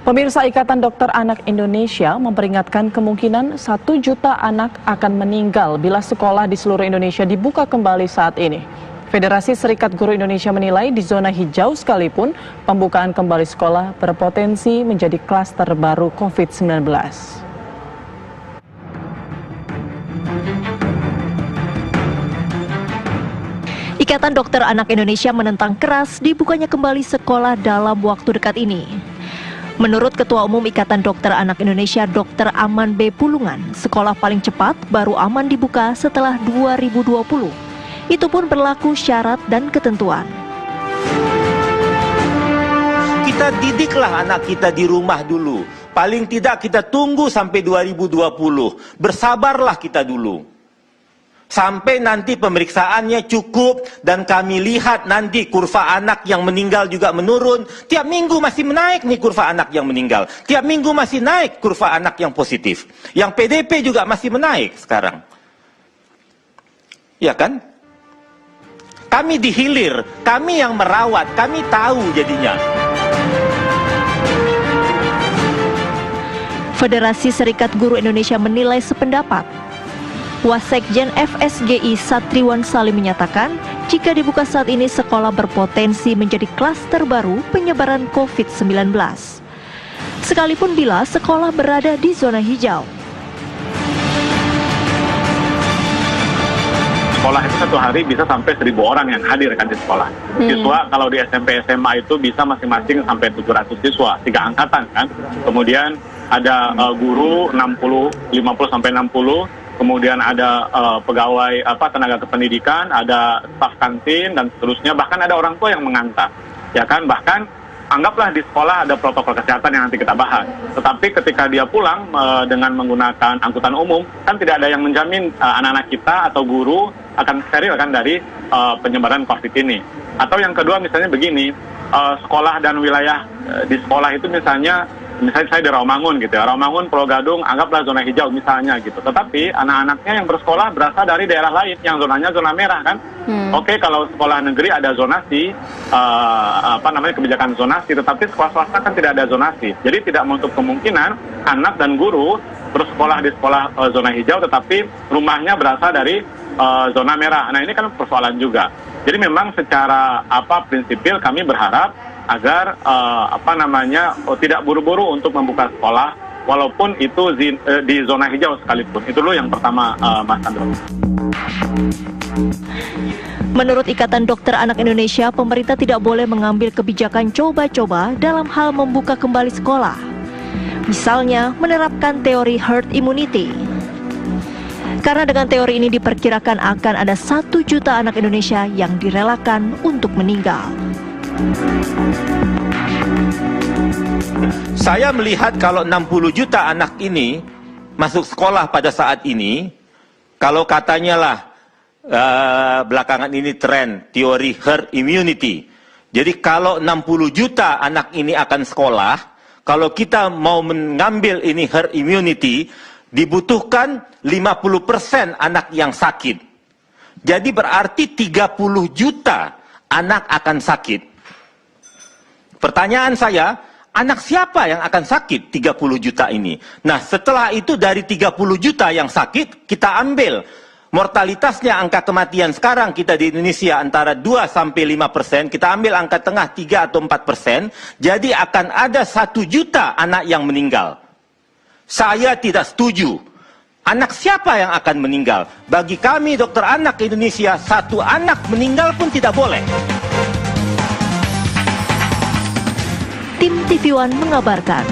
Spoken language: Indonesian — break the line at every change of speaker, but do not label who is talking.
Pemirsa, Ikatan Dokter Anak Indonesia memperingatkan kemungkinan 1 juta anak akan meninggal bila sekolah di seluruh Indonesia dibuka kembali saat ini. Federasi Serikat Guru Indonesia menilai di zona hijau sekalipun pembukaan kembali sekolah berpotensi menjadi klaster baru COVID-19.
Ikatan Dokter Anak Indonesia menentang keras dibukanya kembali sekolah dalam waktu dekat ini. Menurut Ketua Umum Ikatan Dokter Anak Indonesia Dr. Aman B. Pulungan, sekolah paling cepat baru aman dibuka setelah 2020. Itu pun berlaku syarat dan ketentuan.
Kita didiklah anak kita di rumah dulu. Paling tidak kita tunggu sampai 2020. Bersabarlah kita dulu. Sampai nanti pemeriksaannya cukup dan kami lihat nanti kurva anak yang meninggal juga menurun. Tiap minggu masih menaik nih kurva anak yang meninggal. Tiap minggu masih naik kurva anak yang positif. Yang PDP juga masih menaik sekarang. Ya kan? Kami dihilir, kami yang merawat, kami tahu jadinya.
Federasi Serikat Guru Indonesia menilai sependapat. Wasekjen FSGI Satriwan Salim menyatakan, jika dibuka saat ini sekolah berpotensi menjadi klaster baru penyebaran COVID-19. Sekalipun bila sekolah berada di zona hijau.
Sekolah itu satu hari bisa sampai 1.000 orang yang hadir kan di sekolah. Siswa kalau di SMP SMA itu bisa masing-masing sampai 700 siswa, 3 angkatan kan. Kemudian ada guru 50 sampai 60. Kemudian ada pegawai tenaga kependidikan, ada staf kantin dan seterusnya, bahkan ada orang tua yang mengantar. Ya kan, bahkan anggaplah di sekolah ada protokol kesehatan yang nanti kita bahas. Tetapi ketika dia pulang dengan menggunakan angkutan umum, kan tidak ada yang menjamin anak-anak kita atau guru akan steril kan dari penyebaran COVID ini. Atau yang kedua misalnya begini, sekolah dan wilayah di sekolah itu misalnya saya di Rawamangun gitu ya, Rawamangun, Pulau Gadung, anggaplah zona hijau misalnya gitu. Tetapi anak-anaknya yang bersekolah berasal dari daerah lain yang zonanya zona merah kan. Oke, kalau sekolah negeri ada zonasi, kebijakan zonasi, tetapi sekolah swasta kan tidak ada zonasi. Jadi tidak menutup kemungkinan anak dan guru bersekolah di sekolah zona hijau, tetapi rumahnya berasal dari zona merah. Nah ini kan persoalan juga. Jadi memang secara prinsipil kami berharap agar tidak buru-buru untuk membuka sekolah walaupun itu di zona hijau sekalipun. Itu dulu yang pertama, Mas Andro.
Menurut Ikatan Dokter Anak Indonesia, pemerintah tidak boleh mengambil kebijakan coba-coba dalam hal membuka kembali sekolah. Misalnya menerapkan teori herd immunity. Karena dengan teori ini diperkirakan akan ada 1 juta anak Indonesia yang direlakan untuk meninggal.
Saya melihat kalau 60 juta anak ini masuk sekolah pada saat ini, kalau katanya lah belakangan ini tren teori herd immunity. Jadi kalau 60 juta anak ini akan sekolah, kalau kita mau mengambil ini herd immunity, dibutuhkan 50% anak yang sakit. Jadi berarti 30 juta anak akan sakit. Pertanyaan saya, anak siapa yang akan sakit 30 juta ini? Nah, setelah itu dari 30 juta yang sakit, kita ambil mortalitasnya, angka kematian sekarang kita di Indonesia antara 2-5%, kita ambil angka tengah 3 atau 4%, jadi akan ada 1 juta anak yang meninggal. Saya tidak setuju. Anak siapa yang akan meninggal? Bagi kami dokter anak Indonesia, 1 anak meninggal pun tidak boleh.
Tim TV One mengabarkan.